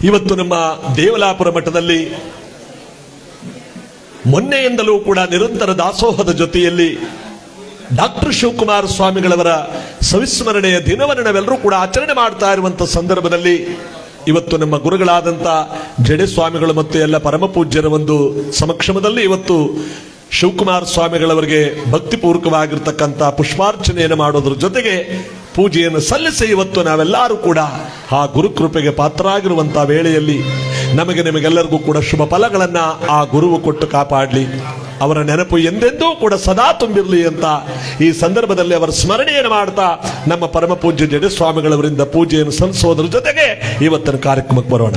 ಇವತ್ತು ನಮ್ಮ ದೇವಲಾಪುರ ಮಠದಲ್ಲಿ ಮೊನ್ನೆಯಿಂದಲೂ ಕೂಡ ನಿರಂತರ ದಾಸೋಹದ ಜೊತೆಯಲ್ಲಿ ಡಾಕ್ಟರ್ ಶಿವಕುಮಾರ ಸ್ವಾಮಿಗಳವರ ಸವಿಸ್ಮರಣೆಯ ದಿನವನ್ನು ನಾವೆಲ್ಲರೂ ಕೂಡ ಆಚರಣೆ ಮಾಡ್ತಾ ಇರುವಂತಹ ಸಂದರ್ಭದಲ್ಲಿ ಇವತ್ತು ನಮ್ಮ ಗುರುಗಳಾದಂಥ ಜಡೆ ಸ್ವಾಮಿಗಳು ಮತ್ತು ಎಲ್ಲ ಪರಮ ಪೂಜ್ಯರ ಒಂದು ಸಮಕ್ಷಮದಲ್ಲಿ ಇವತ್ತು ಶಿವಕುಮಾರ ಸ್ವಾಮಿಗಳವರಿಗೆ ಭಕ್ತಿಪೂರ್ವಕವಾಗಿರ್ತಕ್ಕಂಥ ಪುಷ್ಪಾರ್ಚನೆಯನ್ನು ಮಾಡೋದ್ರ ಜೊತೆಗೆ ಪೂಜೆಯನ್ನು ಸಲ್ಲಿಸಿ ಇವತ್ತು ನಾವೆಲ್ಲರೂ ಕೂಡ ಆ ಗುರುಕೃಪೆಗೆ ಪಾತ್ರರಾಗಿರುವಂತಹ ವೇಳೆಯಲ್ಲಿ ನಿಮಗೆಲ್ಲರಿಗೂ ಕೂಡ ಶುಭ ಫಲಗಳನ್ನ ಆ ಗುರುವು ಕೊಟ್ಟು ಕಾಪಾಡಲಿ, ಅವರ ನೆನಪು ಎಂದೆಂದೂ ಕೂಡ ಸದಾ ತುಂಬಿರಲಿ ಅಂತ ಈ ಸಂದರ್ಭದಲ್ಲಿ ಅವರ ಸ್ಮರಣೆಯನ್ನು ಮಾಡ್ತಾ ನಮ್ಮ ಪರಮ ಪೂಜ್ಯ ಜಡೆ ಸ್ವಾಮಿಗಳವರಿಂದ ಪೂಜೆಯನ್ನು ಸಲ್ಲಿಸೋದ್ರ ಜೊತೆಗೆ ಇವತ್ತಿನ ಕಾರ್ಯಕ್ರಮಕ್ಕೆ ಬರೋಣ.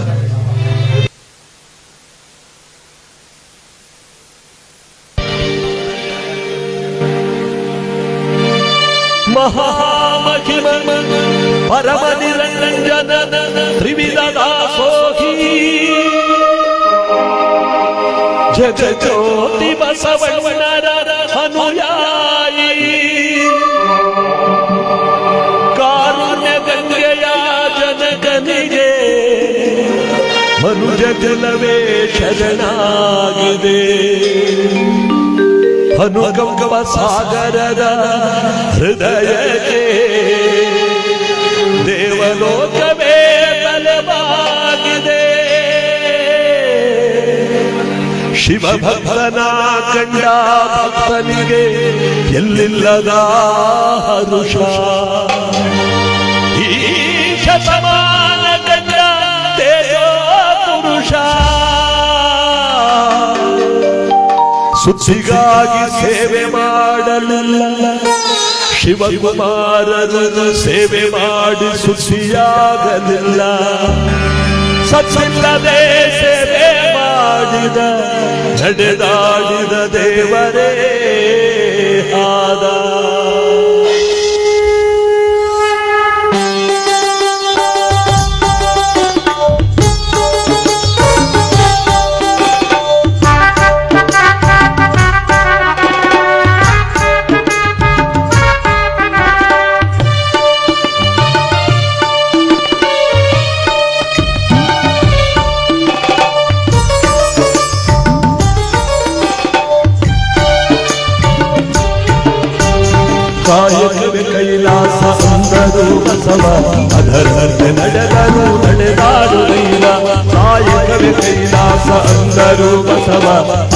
ಮಹಾಮಹಿಮ ಪರಮ ನಿರಂಜನ ತ್ರಿವಿಧ ದಾಸೋಹಿ ಜಗಜ್ಯೋತಿ ಬಸವಣ್ಣರ ಅನುಯಾಯಿ ಕಾರುಣ್ಯ ಗಂಗೆಯ ಜನಗನಿಗೆ ಮನುಜ ಜಲವೇ ಶರಣಾಗಿದೆ. ಅನುಕಂಪ ಸಾಗರದ ಹೃದಯಕ್ಕೆ ದೇವಲೋಕವೇ ಬಲವಾಗಿದೆ. ಶಿವಭಕ್ತನ ಕಂಡ ಭಕ್ತನಿಗೆ ಎಲ್ಲಿಲ್ಲದ ಹರುಷ, ಈ ಶತಮಾನ ಕಂಡ ತೇಜೋ ಪುರುಷ. ಸುದ್ದಿಗಾಗಿ ಸೇವೆ ಮಾಡಲಿಲ್ಲ ಶಿವಕುಮಾರರನ್ನು ಸೇವೆ ಮಾಡಿ ಸುದ್ದಿಯಾಗಲಿಲ್ಲ. ಸತ್ತಿಲ್ಲದೆ ಸೇವೆ ಮಾಡಿದ ನಡೆದಾಡಿದ ದೇವರೇ ಆದ. ಕಾಯಕವೇ ಕೈಲಾಸ ಅಂದರು ಬಸವ, ಅದರಂತೆ ನಡೆದರು ನಡೆದಾಡು ದೈವ. ಕಾಯಕವೇ ಕೈಲಾಸ ಅಂದರು ಬಸವ,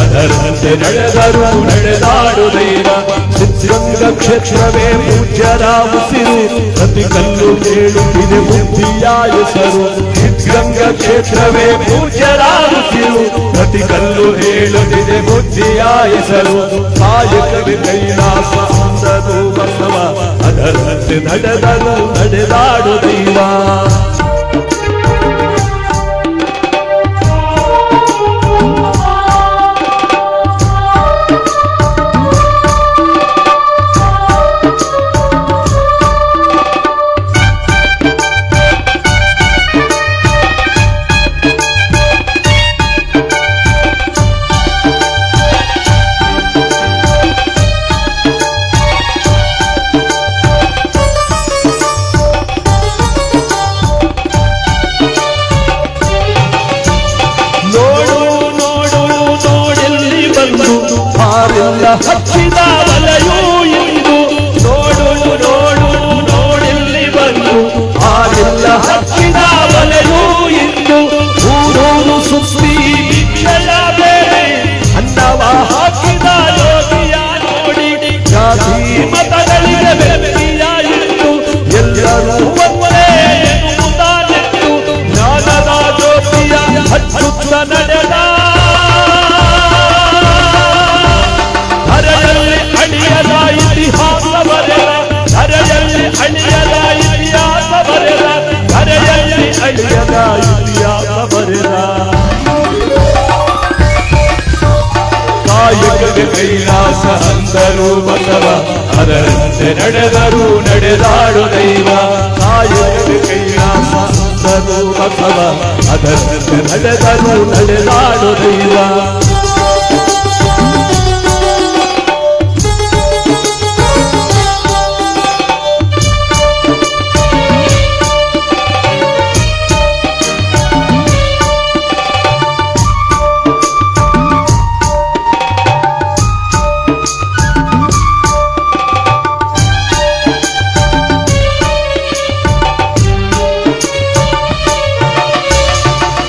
ಅದರಂತೆ ನಡೆದರು ನಡೆದಾಡು ದೈವ. ಸಿದ್ಧಗಂಗ ಕ್ಷೇತ್ರವೇ ಪೂಜ್ಯರ ಉಸಿರು, ಪ್ರತಿ ಕಲ್ಲು ಕೇಳುತ್ತಿದೆ ಬುದ್ಧಿಯ ಹೆಸರು. ಸಿದ್ಧಗಂಗ ಕ್ಷೇತ್ರವೇ ಪೂಜ್ಯರ ಉಸಿರು, ಪ್ರತಿ ಕಲ್ಲು ಹೇಳುತ್ತಿದೆ ಬುದ್ಧಿಯ ಹೆಸರು. ಕಾಯಕವೇ ಕೈಲಾಸ ಅಂದರು ಬಸವ, ಅದರಂತೆ ನಡೆದರು ನಡೆದಾಡು ದೈವ. ಹಚ್ಚಿದ ವಲಯೂ ಇಂದು ನೋಡು ನೋಡು ನೋಡಿಲ್ಲಿ ಬಂದು ಆರಿಲ್ಲ. ಹಚ್ಚಿದ ವಲಯೂ ಇಂದು ಊರೂರು ಸುತ್ತಿ ಭಿಕ್ಷೆಯ ಬೇರೆ ಅನ್ನವ ಹಾಕಿದ ಯೋಗಿಯ ನೋಡಿ. ಜಾತಿ ಮತಗಳಿಗೆ ಬೆಂಕಿಯ ಇಟ್ಟು ಎಲ್ಲರೂ ಒಂದೇ ಎನ್ನುವುದಾಗಿತ್ತು. ಜ್ಞಾನದ ಜ್ಯೋತಿಯ ಹಚ್ಚುತ್ತ ನಡೆದ ಅಳಿಯದ ಇತಿಹಾಸ ಬರೆದ, ಧರೆಯಲ್ಲಿ ಅಳಿಯದ ಇತಿಹಾಸ ಬರೆದ, ಧರೆಯಲ್ಲಿ ಅಳಿಯದ ಇತಿಹಾಸ ಬರೆದ. ಕಾಯಕವೇ ಕೈಲಾಸ ಅಂದರು ಬಸವ, ಅದರಂತೆ ನಡೆದರು ನಡೆದಾಡು ದೈವ. ಕಾಯಕವೇ ಕೈಲಾಸ ಅಂದರು ಬಸವ, ಅದರಂತೆ ನಡೆದರು ನಡೆದಾಡು ದೈವ.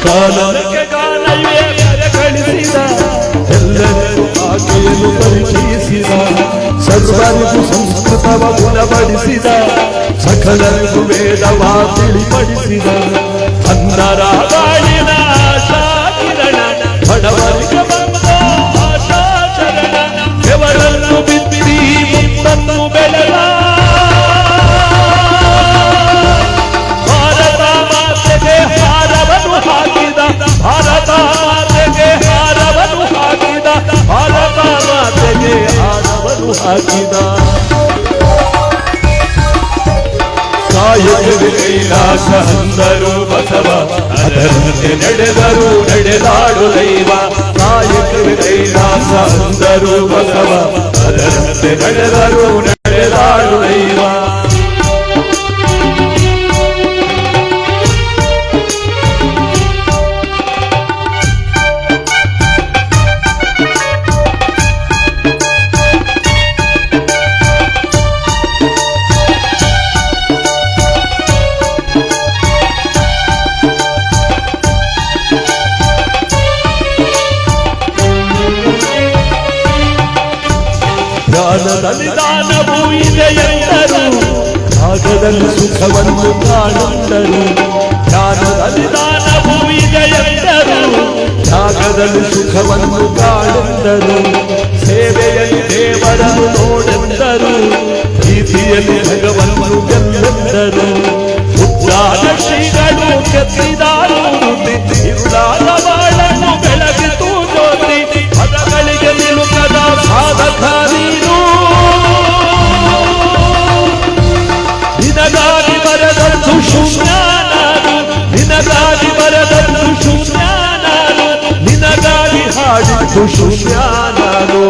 ಕಾಲಕ್ಕೆ ಕಾಲವೇ ಕಳಿಸಿದ ಎಲ್ಲರಿಗೂ ಆಕೆಯನ್ನು ಪರಿಚಯಿಸಿದ ಸರ್ವರಿಗೂ ಸಂಸ್ಕೃತವ ಗುಣಪಡಿಸಿದ ಸಕಲರಿಗೂ ವೇದವ ತಿಳಿಪಡಿಸಿದ ಅನ್ನರ ಬಾಳಿನ ಆಶಾ ಕಿರಣ ಬಡವರಿಗೆ ಬಂದ ಆಶಾ ಶರಣ ಬೆವರನ್ನು ಬಿತ್ತಿ ಮುತ್ತನ್ನು ಬೆಳೆದ ಭಾರತ ಮಾತೆಗೆ ಹಾರವನ್ನು ಹಾಕಿದ ಭಾರತ ಮಾತೆಗೆ ಹಾರವನ್ನು ಹಾಕಿದ ಭಾರತ ಮಾತೆಗೆ ಹಾರವನ್ನು ಹಾಕಿದ ಕಾಯಕವೇ ಕೈಲಾಸ ಅಂದರು ಬಸವ ಅದರಂತೆ ನಡೆದರು ನಡೆದಾಡು ದೈವ ಕಾಯಕವೇ ಕೈಲಾಸ ಅಂದರು ಬಸವ ಅದರಂತೆ ನಡೆದರು ನಡೆದಾಡು ದೈವ ಜ್ಞಾನದಲ್ಲಿ ದಾನವೂ ಇದೆ ಎಂದರು ತ್ಯಾಗದಲ್ಲಿ ಸುಖವನ್ನು ಕಾಣುಂಡರು ಜ್ಞಾನದಲ್ಲಿ ದಾನವೂ ಇದೆ ಎಂದರು ತ್ಯಾಗದಲ್ಲಿ ಸುಖವನ್ನು ಕಾಣುಂಡರು ಸೇವೆಯಲ್ಲಿ ದೇವರನ್ನು ನೋಡೆಂದರು ಪ್ರೀತಿಯಲ್ಲಿ ಭಗವನ್ನು ಗೆಲ್ಲೆಂದರು ಉದ್ದಾನ ಶ್ರೀಗಳು ಕೆತ್ತಿದಾರು ಇರುಳಾದ ಬಾಳನ್ನು ಬೆಳಗಿತು ಜ್ಯೋತಿ ಪದಗಳಿಗೆ ನಿಲುಕದ ಸಾಧಕ ನೀನು ನಿನಗಾಗಿ ಬರೆದದ್ದು ಶೂನ್ಯ ನಾನು ನಿನಗಾಗಿ ಬರೆದದ್ದು ಶೂನ್ಯ ನಾನು ನಿನಗಾಗಿ ಹಾಡಿದ್ದು ಶೂನ್ಯ ನಾನು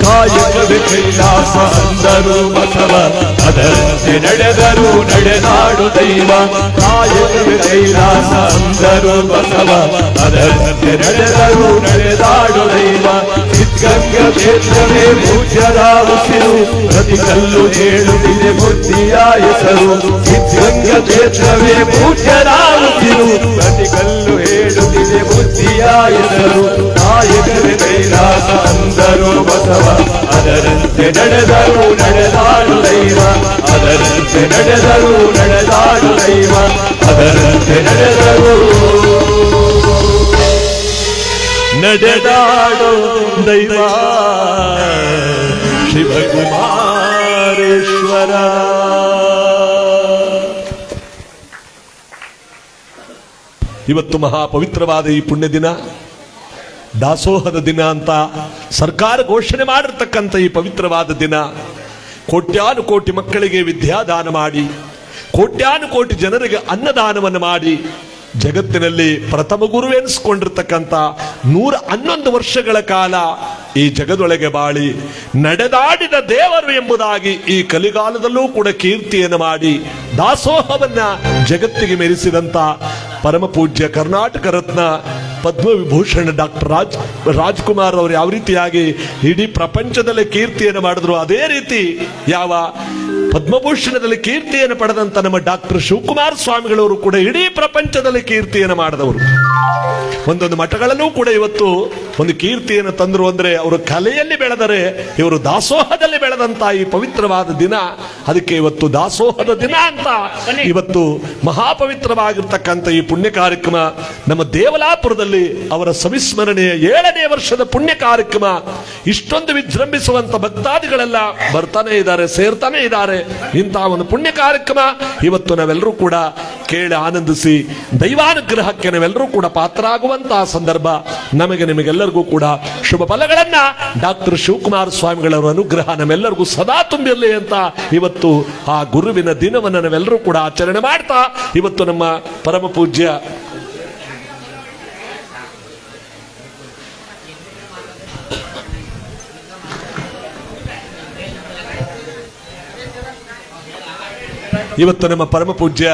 ಕಾಯಕವೇ ಕೈಲಾಸ ಅಂದರು ಬಸವ ಅದರಂತೆ ನಡೆದರು ನಡೆದಾಡು ದೈವ ಕಾಯಕವೇ ಕೈಲಾಸ ಅಂದರು ಬಸವ ಅದರಂತೆ ನಡೆದರು ನಡೆದಾಡು ದೈವ ಸಿದ್ಧಗಂಗ ಕ್ಷೇತ್ರವೇ ಪೂಜ್ಯರ ಉಸಿರು ಪ್ರತಿ ಕಲ್ಲು ಹೇಳುತ್ತಿದೆ ಬುದ್ಧಿಯ ಹೆಸರು ಸಿದ್ಧಗಂಗ ಕ್ಷೇತ್ರವೇ ಪೂಜ್ಯರ ಉಸಿರು ಪ್ರತಿ ಕಲ್ಲು ಹೇಳುತ್ತಿದೆ ಬುದ್ಧಿಯ ಹೆಸರು ಕಾಯಕವೇ ಕೈಲಾಸ ಅಂದರು ಬಸವ ಅದರಂತೆ ನಡೆದರು ನಡೆದಾಡು ದೈವ ಅದರಂತೆ ನಡೆದರು ನಡೆದಾಡು ದೈವ ಅದರಂತೆ ನಡೆದರು ನಡೆದಾಡು ದೈವ ಶಿವಕುಮಾರೇಶ್ವರ. ಇವತ್ತು ಮಹಾಪವಿತ್ರವಾದ ಈ ಪುಣ್ಯ ದಿನ, ದಾಸೋಹದ ದಿನ ಅಂತ ಸರ್ಕಾರ ಘೋಷಣೆ ಮಾಡಿರ್ತಕ್ಕಂಥ ಈ ಪವಿತ್ರವಾದ ದಿನ, ಕೋಟ್ಯಾನು ಕೋಟಿ ಮಕ್ಕಳಿಗೆ ವಿದ್ಯಾದಾನ ಮಾಡಿ, ಕೋಟ್ಯಾನು ಕೋಟಿ ಜನರಿಗೆ ಅನ್ನದಾನವನ್ನು ಮಾಡಿ, ಜಗತ್ತಿನಲ್ಲಿ ಪ್ರಥಮ ಗುರುವೆನಿಸಿಕೊಂಡಿರ್ತಕ್ಕಂಥ 111 ವರ್ಷಗಳ ಕಾಲ ಈ ಜಗದೊಳಗೆ ಬಾಳಿ ನಡೆದಾಡಿದ ದೇವರು ಎಂಬುದಾಗಿ ಈ ಕಲಿಗಾಲದಲ್ಲೂ ಕೂಡ ಕೀರ್ತಿಯನ್ನು ಮಾಡಿ ದಾಸೋಹವನ್ನ ಜಗತ್ತಿಗೆ ಮೆರೆಸಿದಂತ ಪರಮ ಪೂಜ್ಯ ಕರ್ನಾಟಕ ರತ್ನ ಪದ್ಮವಿಭೂಷಣ ಡಾಕ್ಟರ್ ರಾಜ್ಕುಮಾರ್ ಅವರು ಯಾವ ರೀತಿಯಾಗಿ ಇಡೀ ಪ್ರಪಂಚದಲ್ಲಿ ಕೀರ್ತಿಯನ್ನು ಮಾಡಿದ್ರು, ಅದೇ ರೀತಿ ಯಾವ ಪದ್ಮಭೂಷಣದಲ್ಲಿ ಕೀರ್ತಿಯನ್ನು ಪಡೆದಂತ ನಮ್ಮ ಡಾಕ್ಟರ್ ಶಿವಕುಮಾರ ಸ್ವಾಮಿಗಳವರು ಕೂಡ ಇಡೀ ಪ್ರಪಂಚದಲ್ಲಿ ಕೀರ್ತಿಯನ್ನು ಮಾಡಿದವರು. ಒಂದೊಂದು ಮಠಗಳಲ್ಲೂ ಕೂಡ ಇವತ್ತು ಒಂದು ಕೀರ್ತಿಯನ್ನು ತಂದರು ಅಂದ್ರೆ ಅವರು ಕಲೆಯಲ್ಲಿ ಬೆಳೆದರೆ, ಇವರು ದಾಸೋಹದಲ್ಲಿ ಬೆಳೆದಂತ ಈ ಪವಿತ್ರವಾದ ದಿನ, ಅದಕ್ಕೆ ಇವತ್ತು ದಾಸೋಹದ ದಿನ ಅಂತ ಇವತ್ತು ಮಹಾಪವಿತ್ರವಾಗಿರ್ತಕ್ಕಂಥ ಈ ಪುಣ್ಯ ಕಾರ್ಯಕ್ರಮ ನಮ್ಮ ದೇವಲಾಪುರದಲ್ಲಿ ಅವರ ಸವಿಸ್ಮರಣೆಯ 7ನೇ ವರ್ಷದ ಪುಣ್ಯ ಕಾರ್ಯಕ್ರಮ. ಇಷ್ಟೊಂದು ವಿಜೃಂಭಿಸುವಂತ ಭಕ್ತಾದಿಗಳೆಲ್ಲ ಬರ್ತಾನೆ ಇದ್ದಾರೆ, ಸೇರ್ತಾನೆ ಇದ್ದಾರೆ. ಇಂತಹ ಒಂದು ಪುಣ್ಯ ಕಾರ್ಯಕ್ರಮ ಇವತ್ತು ನಾವೆಲ್ಲರೂ ಕೂಡ ಕೇಳಿ ಆನಂದಿಸಿ ದೈವಾನುಗ್ರಹಕ್ಕೆ ನಾವೆಲ್ಲರೂ ಕೂಡ ಪಾತ್ರರಾಗುವಂತಹ ಸಂದರ್ಭ. ನಮಗೆ ನಿಮಗೆಲ್ಲರಿಗೂ ಕೂಡ ಶುಭ ಫಲಗಳನ್ನ ಡಾಕ್ಟರ್ ಶಿವಕುಮಾರ ಸ್ವಾಮಿಗಳವರ ಅನುಗ್ರಹ ನಮ್ಮೆಲ್ಲರಿಗೂ ಸದಾ ತುಂಬಿರಲಿ ಅಂತ ಇವತ್ತು ಆ ಗುರುವಿನ ದಿನವನ್ನು ನಾವೆಲ್ಲರೂ ಕೂಡ ಆಚರಣೆ ಮಾಡ್ತಾ, ಇವತ್ತು ನಮ್ಮ ಪರಮ ಪೂಜ್ಯ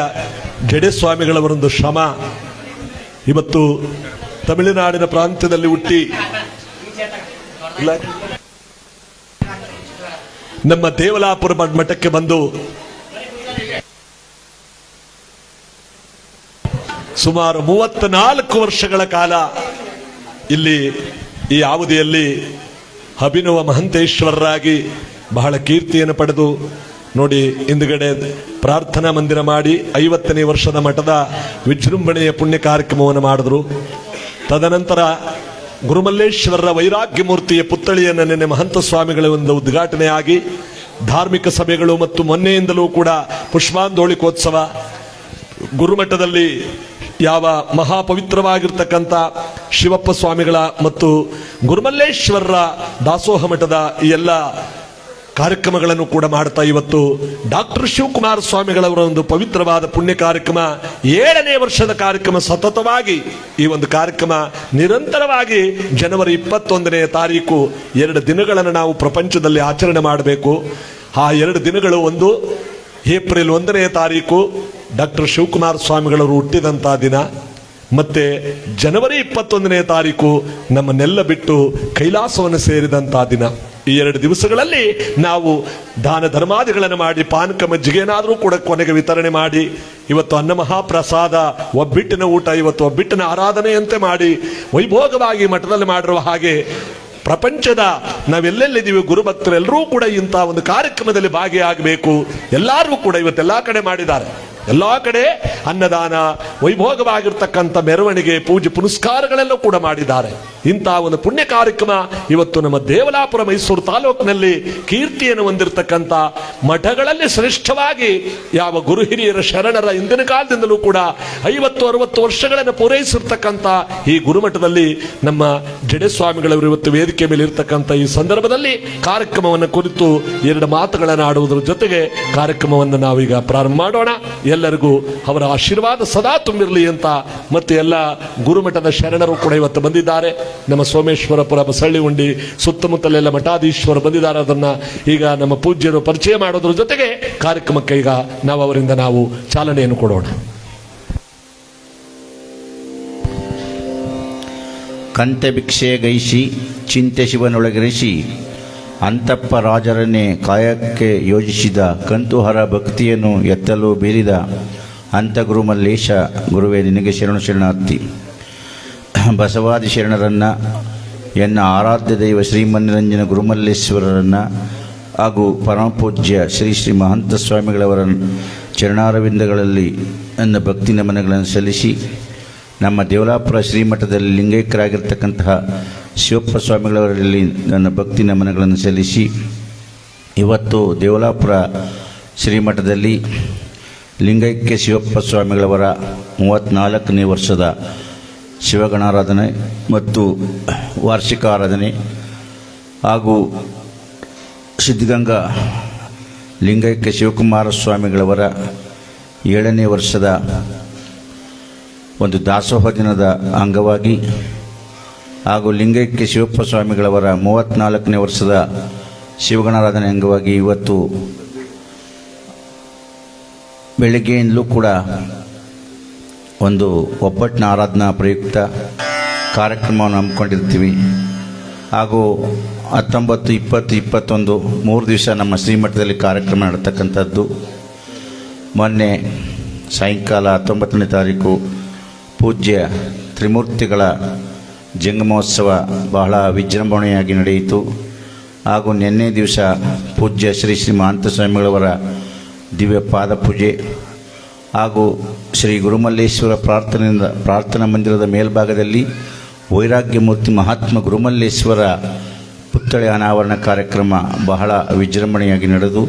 ಜಡೆಸ್ವಾಮಿಗಳವರೊಂದು ಶ್ರಮ. ಇವತ್ತು ತಮಿಳುನಾಡಿನ ಪ್ರಾಂತ್ಯದಲ್ಲಿ ಹುಟ್ಟಿ ನಮ್ಮ ದೇವಲಾಪುರ ಮಠಕ್ಕೆ ಬಂದು ಸುಮಾರು 34 ವರ್ಷಗಳ ಕಾಲ ಇಲ್ಲಿ ಈ ಅವಧಿಯಲ್ಲಿ ಅಭಿನವ ಮಹಂತೇಶ್ವರರಾಗಿ ಬಹಳ ಕೀರ್ತಿಯನ್ನು ಪಡೆದು ನೋಡಿ, ಹಿಂದುಗಡೆ ಪ್ರಾರ್ಥನಾ ಮಂದಿರ ಮಾಡಿ 50ನೇ ವರ್ಷದ ಮಠದ ವಿಜೃಂಭಣೆಯ ಪುಣ್ಯ ಕಾರ್ಯಕ್ರಮವನ್ನು ಮಾಡಿದ್ರು. ತದನಂತರ ಗುರುಮಲ್ಲೇಶ್ವರರ ವೈರಾಗ್ಯ ಮೂರ್ತಿಯ ಪುತ್ಥಳಿಯನ್ನು ನಿನ್ನೆ ಮಹಂತ ಸ್ವಾಮಿಗಳ ಒಂದು ಉದ್ಘಾಟನೆಯಾಗಿ ಧಾರ್ಮಿಕ ಸಭೆಗಳು ಮತ್ತು ಮೊನ್ನೆಯಿಂದಲೂ ಕೂಡ ಪುಷ್ಪಾಂದೋಳಿಕೋತ್ಸವ ಗುರುಮಠದಲ್ಲಿ ಯಾವ ಮಹಾಪವಿತ್ರವಾಗಿರ್ತಕ್ಕಂಥ ಶಿವಪ್ಪ ಸ್ವಾಮಿಗಳ ಮತ್ತು ಗುರುಮಲ್ಲೇಶ್ವರರ ದಾಸೋಹ ಮಠದ ಈ ಎಲ್ಲ ಕಾರ್ಯಕ್ರಮಗಳನ್ನು ಕೂಡ ಮಾಡ್ತಾ ಇವತ್ತು ಡಾಕ್ಟರ್ ಶಿವಕುಮಾರ ಸ್ವಾಮಿಗಳವರ ಒಂದು ಪವಿತ್ರವಾದ ಪುಣ್ಯ ಕಾರ್ಯಕ್ರಮ 7ನೇ ವರ್ಷದ ಕಾರ್ಯಕ್ರಮ ಸತತವಾಗಿ ಈ ಒಂದು ಕಾರ್ಯಕ್ರಮ ನಿರಂತರವಾಗಿ ಜನವರಿ 21ನೇ ತಾರೀಕು 2 ದಿನಗಳನ್ನು ನಾವು ಪ್ರಪಂಚದಲ್ಲಿ ಆಚರಣೆ ಮಾಡಬೇಕು. ಆ 2 ದಿನಗಳು, ಒಂದು ಏಪ್ರಿಲ್ 1ನೇ ತಾರೀಕು ಡಾಕ್ಟರ್ ಶಿವಕುಮಾರ ಸ್ವಾಮಿಗಳವರು ಹುಟ್ಟಿದಂತಹ ದಿನ, ಮತ್ತೆ ಜನವರಿ 21ನೇ ತಾರೀಕು ನಮ್ಮನ್ನೆಲ್ಲ ಬಿಟ್ಟು ಕೈಲಾಸವನ್ನು ಸೇರಿದಂತಹ ದಿನ. ಈ 2 ದಿವಸಗಳಲ್ಲಿ ನಾವು ದಾನ ಧರ್ಮಾದಿಗಳನ್ನು ಮಾಡಿ ಪಾನಕ ಮಜ್ಜಿಗೆನಾದರೂ ಕೂಡ ಕೊನೆಗೆ ವಿತರಣೆ ಮಾಡಿ ಇವತ್ತು ಅನ್ನ ಮಹಾಪ್ರಸಾದ ಒಬ್ಬಿಟ್ಟಿನ ಊಟ, ಇವತ್ತು ಒಬ್ಬಿಟ್ಟಿನ ಆರಾಧನೆಯಂತೆ ಮಾಡಿ ವೈಭೋಗವಾಗಿ ಮಠದಲ್ಲಿ ಮಾಡಿರುವ ಹಾಗೆ ಪ್ರಪಂಚದ ನಾವೆಲ್ಲೆಲ್ಲಿದ್ದೀವಿ ಗುರುಭಕ್ತರೆಲ್ಲರೂ ಕೂಡ ಇಂಥ ಒಂದು ಕಾರ್ಯಕ್ರಮದಲ್ಲಿ ಭಾಗಿಯಾಗಬೇಕು. ಎಲ್ಲರೂ ಕೂಡ ಇವತ್ತೆಲ್ಲ ಕಡೆ ಮಾಡಿದ್ದಾರೆ. ಎಲ್ಲ ಕಡೆ ಅನ್ನದಾನ, ವೈಭೋಗವಾಗಿರ್ತಕ್ಕಂಥ ಮೆರವಣಿಗೆ, ಪೂಜೆ ಪುನಸ್ಕಾರಗಳೆಲ್ಲ ಕೂಡ ಮಾಡಿದ್ದಾರೆ. ಇಂತಹ ಒಂದು ಪುಣ್ಯ ಕಾರ್ಯಕ್ರಮ ಇವತ್ತು ನಮ್ಮ ದೇವಲಾಪುರ ಮೈಸೂರು ತಾಲೂಕಿನಲ್ಲಿ ಕೀರ್ತಿಯನ್ನು ಹೊಂದಿರತಕ್ಕಂಥ ಮಠಗಳಲ್ಲಿ ಶ್ರೇಷ್ಠವಾಗಿ ಯಾವ ಗುರು ಹಿರಿಯರ ಶರಣರ ಇಂದಿನ ಕಾಲದಿಂದಲೂ ಕೂಡ 50-60 ವರ್ಷಗಳನ್ನು ಪೂರೈಸಿರ್ತಕ್ಕಂಥ ಈ ಗುರುಮಠದಲ್ಲಿ ನಮ್ಮ ಜಡೆಸ್ವಾಮಿಗಳವರು ಇವತ್ತು ವೇದಿಕೆ ಮೇಲೆ ಇರತಕ್ಕಂಥ ಈ ಸಂದರ್ಭದಲ್ಲಿ ಕಾರ್ಯಕ್ರಮವನ್ನು ಕುರಿತು 2 ಮಾತುಗಳನ್ನು ಆಡುವುದರ ಜೊತೆಗೆ ಕಾರ್ಯಕ್ರಮವನ್ನು ನಾವೀಗ ಪ್ರಾರಂಭ ಮಾಡೋಣ. ಎಲ್ಲರಿಗೂ ಅವರ ಆಶೀರ್ವಾದ ಸದಾ ತುಂಬಿರಲಿ ಅಂತ ಮತ್ತೆ ಎಲ್ಲ ಗುರುಮಠದ ಶರಣರು ಕೂಡ ಇವತ್ತು ಬಂದಿದ್ದಾರೆ. ನಮ್ಮ ಸೋಮೇಶ್ವರಪುರ, ಬಸಳ್ಳಿ ಉಂಡಿ ಸುತ್ತಮುತ್ತಲೆಲ್ಲ ಮಠಾಧೀಶ್ವರ ಬಂದಿದ್ದಾರೆ. ಅದನ್ನ ಈಗ ನಮ್ಮ ಪೂಜ್ಯರು ಪರಿಚಯ ಮಾಡೋದ್ರ ಜೊತೆಗೆ ಕಾರ್ಯಕ್ರಮಕ್ಕೆ ಈಗ ನಾವು ಅವರಿಂದ ನಾವು ಚಾಲನೆಯನ್ನು ಕೊಡೋಣ. ಕಂತೆ ಭಿಕ್ಷೆ ಗೈಸಿ ಚಿಂತೆ ಶಿವನೊಳಗಿರಿಸಿ ಅಂತಪ್ಪ ರಾಜರನ್ನೇ ಕಾಯಕ್ಕೆ ಯೋಜಿಸಿದ ಕಂತುಹರ ಭಕ್ತಿಯನ್ನು ಎತ್ತಲು ಬೀರಿದ ಅಂತ ಗುರುಮಲ್ಲೇಶ ಗುರುವೇ ನಿನಗೆ ಶರಣು ಶರಣಾರ್ಥಿ. ಬಸವಾದಿ ಶರಣರನ್ನು, ಎನ್ನ ಆರಾಧ್ಯ ದೈವ ಶ್ರೀಮನ್ನಿರಂಜನ ಗುರುಮಲ್ಲೇಶ್ವರರನ್ನು ಹಾಗೂ ಪರಮಪೂಜ್ಯ ಶ್ರೀ ಶ್ರೀ ಮಹಂತ ಸ್ವಾಮಿಗಳವರ ಚರಣಾರವಿಂದಗಳಲ್ಲಿ ನನ್ನ ಭಕ್ತಿ ನಮನಗಳನ್ನು ಸಲ್ಲಿಸಿ, ನಮ್ಮ ದೇವಲಾಪುರ ಶ್ರೀಮಠದಲ್ಲಿ ಲಿಂಗೈಕ್ಯರಾಗಿರ್ತಕ್ಕಂತಹ ಶಿವಪ್ಪ ಸ್ವಾಮಿಗಳವರಲ್ಲಿ ನನ್ನ ಭಕ್ತಿ ನಮನಗಳನ್ನು ಸಲ್ಲಿಸಿ, ಇವತ್ತು ದೇವಲಾಪುರ ಶ್ರೀಮಠದಲ್ಲಿ ಲಿಂಗೈಕ್ಯ ಶಿವಪ್ಪ ಸ್ವಾಮಿಗಳವರ 34ನೇ ವರ್ಷದ ಶಿವಗಣಾರಾಧನೆ ಮತ್ತು ವಾರ್ಷಿಕ ಆರಾಧನೆ ಹಾಗೂ ಸಿದ್ಧಗಂಗಾ ಲಿಂಗೈಕ್ಯ ಶಿವಕುಮಾರ ಸ್ವಾಮಿಗಳವರ 7ನೇ ವರ್ಷದ ಒಂದು ದಾಸೋಹ ದಿನದ ಅಂಗವಾಗಿ ಹಾಗೂ ಲಿಂಗೈಕ್ಯ ಶಿವಪ್ಪ ಸ್ವಾಮಿಗಳವರ 34ನೇ ವರ್ಷದ ಶಿವಗಣಾರಾಧನೆ ಅಂಗವಾಗಿ ಇವತ್ತು ಬೆಳಗ್ಗೆಯಿಂದಲೂ ಕೂಡ ಒಂದು ಒಬ್ಬಟ್ಟಿನ ಆರಾಧನಾ ಪ್ರಯುಕ್ತ ಕಾರ್ಯಕ್ರಮವನ್ನು ಹಮ್ಮಿಕೊಂಡಿರ್ತೀವಿ. ಹಾಗೂ 19, 20, 21 3 ದಿವಸ ನಮ್ಮ ಶ್ರೀಮಠದಲ್ಲಿ ಕಾರ್ಯಕ್ರಮ ನಡೆತಕ್ಕಂಥದ್ದು. ಮೊನ್ನೆ ಸಾಯಂಕಾಲ 19ನೇ ತಾರೀಕು ಪೂಜ್ಯ ತ್ರಿಮೂರ್ತಿಗಳ ಜಂಗಮೋತ್ಸವ ಬಹಳ ವಿಜೃಂಭಣೆಯಾಗಿ ನಡೆಯಿತು. ಹಾಗೂ ನಿನ್ನೆ ದಿವಸ ಪೂಜ್ಯ ಶ್ರೀ ಶ್ರೀ ಮಹಂತ ಸ್ವಾಮಿಗಳವರ ದಿವ್ಯ ಪಾದ ಪೂಜೆ ಹಾಗೂ ಶ್ರೀ ಗುರುಮಲ್ಲೇಶ್ವರ ಪ್ರಾರ್ಥನಾ ಮಂದಿರದ ಮೇಲ್ಭಾಗದಲ್ಲಿ ವೈರಾಗ್ಯ ಮೂರ್ತಿ ಮಹಾತ್ಮ ಗುರುಮಲ್ಲೇಶ್ವರ ಪುತ್ಥಳಿ ಅನಾವರಣ ಕಾರ್ಯಕ್ರಮ ಬಹಳ ವಿಜೃಂಭಣೆಯಾಗಿ ನಡೆದು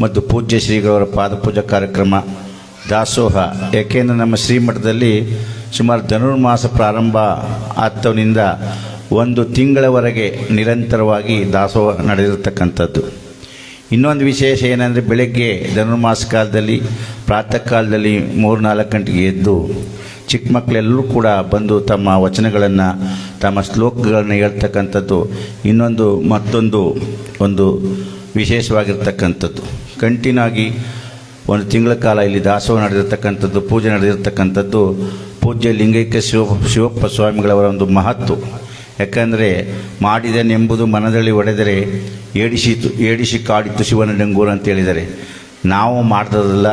ಮತ್ತು ಪೂಜ್ಯ ಶ್ರೀಗಳವರ ಪಾದಪೂಜಾ ಕಾರ್ಯಕ್ರಮ, ದಾಸೋಹ. ಏಕೆಂದರೆ ನಮ್ಮ ಶ್ರೀಮಠದಲ್ಲಿ ಸುಮಾರು ಧನುರ್ಮಾಸ ಪ್ರಾರಂಭ ಆದವನಿಂದ 1 ತಿಂಗಳವರೆಗೆ ನಿರಂತರವಾಗಿ ದಾಸೋಹ ನಡೆದಿರತಕ್ಕಂಥದ್ದು. ಇನ್ನೊಂದು ವಿಶೇಷ ಏನಂದರೆ, ಬೆಳಗ್ಗೆ ಧನುರ್ಮಾಸ ಕಾಲದಲ್ಲಿ ಪ್ರಾತಃ ಕಾಲದಲ್ಲಿ 3-4 ಗಂಟೆಗೆ ಎದ್ದು ಚಿಕ್ಕ ಮಕ್ಕಳೆಲ್ಲರೂ ಕೂಡ ಬಂದು ತಮ್ಮ ವಚನಗಳನ್ನು, ತಮ್ಮ ಶ್ಲೋಕಗಳನ್ನು ಹೇಳ್ತಕ್ಕಂಥದ್ದು ಮತ್ತೊಂದು ವಿಶೇಷವಾಗಿರ್ತಕ್ಕಂಥದ್ದು. ಕಂಟಿನ್ಯೂ ಆಗಿ 1 ತಿಂಗಳ ಕಾಲ ಇಲ್ಲಿ ದಾಸೋಹ ನಡೆದಿರ್ತಕ್ಕಂಥದ್ದು, ಪೂಜೆ ನಡೆದಿರ್ತಕ್ಕಂಥದ್ದು ಪೂಜ್ಯ ಲಿಂಗೈಕ್ಯ ಶಿವಪ್ಪ ಸ್ವಾಮಿಗಳವರ ಒಂದು ಮಹತ್ವ. ಯಾಕಂದರೆ ಮಾಡಿದನೆಂಬುದು ಮನದಲ್ಲಿ ಒಡೆದರೆ ಏಡಿಸಿ ಕಾಡಿತು ಶಿವನ ಡಂಗೂರು ಅಂತ ಹೇಳಿದ್ದಾರೆ. ನಾವು ಮಾಡ್ದದಲ್ಲ,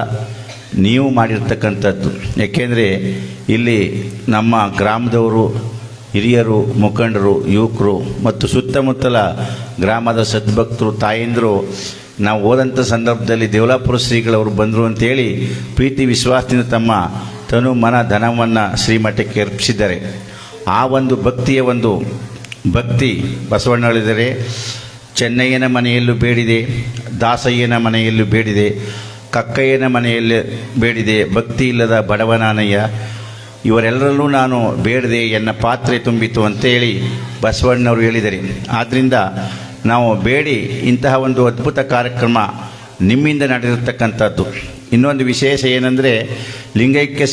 ನೀವು ಮಾಡಿರ್ತಕ್ಕಂಥದ್ದು. ಏಕೆಂದರೆ ಇಲ್ಲಿ ನಮ್ಮ ಗ್ರಾಮದವರು, ಹಿರಿಯರು, ಮುಖಂಡರು, ಯುವಕರು ಮತ್ತು ಸುತ್ತಮುತ್ತಲ ಗ್ರಾಮದ ಸದ್ಭಕ್ತರು, ತಾಯಂದಿರು ನಾವು ಹೋದಂಥ ಸಂದರ್ಭದಲ್ಲಿ ದೇವಲಾಪುರ ಶ್ರೀಗಳವರು ಬಂದರು ಅಂತೇಳಿ ಪ್ರೀತಿ ವಿಶ್ವಾಸದಿಂದ ತಮ್ಮ ತನು ಮನ ಧನವನ್ನು ಶ್ರೀಮಠಕ್ಕೆ ಅರ್ಪಿಸಿದ್ದಾರೆ. ಆ ಒಂದು ಭಕ್ತಿಯ ಒಂದು ಭಕ್ತಿ ಬಸವಣ್ಣ ಹೇಳಿದರೆ, ಚೆನ್ನಯ್ಯನ ಮನೆಯಲ್ಲೂ ಬೇಡಿದೆ, ದಾಸಯ್ಯನ ಮನೆಯಲ್ಲೂ ಬೇಡಿದೆ, ಕಕ್ಕಯ್ಯನ ಮನೆಯಲ್ಲಿ ಬೇಡಿದೆ, ಭಕ್ತಿ ಇಲ್ಲದ ಬಡವನಾನಯ್ಯ, ಇವರೆಲ್ಲರಲ್ಲೂ ನಾನು ಬೇಡದೆ ಎನ್ನ ಪಾತ್ರೆ ತುಂಬಿತು ಅಂತೇಳಿ ಬಸವಣ್ಣವರು ಹೇಳಿದ್ದಾರೆ. ಆದ್ದರಿಂದ ನಾವು ಬೇಡಿ ಇಂತಹ ಒಂದು ಅದ್ಭುತ ಕಾರ್ಯಕ್ರಮ ನಿಮ್ಮಿಂದ ನಡೆದಿರ್ತಕ್ಕಂಥದ್ದು. ಇನ್ನೊಂದು ವಿಶೇಷ ಏನಂದರೆ, ಲಿಂಗೈಕ್ಯ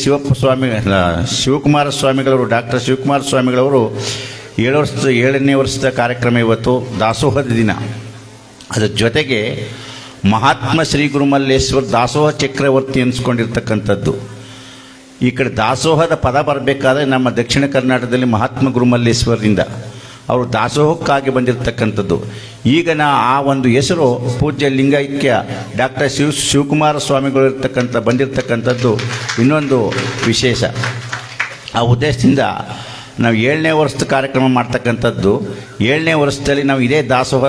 ಶಿವಕುಮಾರ ಸ್ವಾಮಿಗಳವರು, ಡಾಕ್ಟರ್ ಶಿವಕುಮಾರ ಸ್ವಾಮಿಗಳವರು 7ನೇ ವರ್ಷದ ಕಾರ್ಯಕ್ರಮ ಇವತ್ತು ದಾಸೋಹದ ದಿನ. ಅದರ ಜೊತೆಗೆ ಮಹಾತ್ಮ ಶ್ರೀ ಗುರುಮಲ್ಲೇಶ್ವರ ದಾಸೋಹ ಚಕ್ರವರ್ತಿ ಅನಿಸ್ಕೊಂಡಿರ್ತಕ್ಕಂಥದ್ದು. ಈ ಕಡೆ ದಾಸೋಹದ ಪದ ಬರಬೇಕಾದ್ರೆ ನಮ್ಮ ದಕ್ಷಿಣ ಕರ್ನಾಟಕದಲ್ಲಿ ಮಹಾತ್ಮ ಗುರುಮಲ್ಲೇಶ್ವರರಿಂದ ಅವರು ದಾಸೋಹಕ್ಕಾಗಿ ಬಂದಿರತಕ್ಕಂಥದ್ದು. ಈಗ ಆ ಒಂದು ಹೆಸರು ಪೂಜ್ಯ ಲಿಂಗೈಕ್ಯ ಡಾಕ್ಟರ್ ಶಿವಕುಮಾರ ಸ್ವಾಮಿಗಳು ಬಂದಿರತಕ್ಕಂಥದ್ದು ಇನ್ನೊಂದು ವಿಶೇಷ. ಆ ಉದ್ದೇಶದಿಂದ ನಾವು 7ನೇ ವರ್ಷದ ಕಾರ್ಯಕ್ರಮ ಮಾಡ್ತಕ್ಕಂಥದ್ದು. 7ನೇ ವರ್ಷದಲ್ಲಿ ನಾವು ಇದೇ ದಾಸೋಹ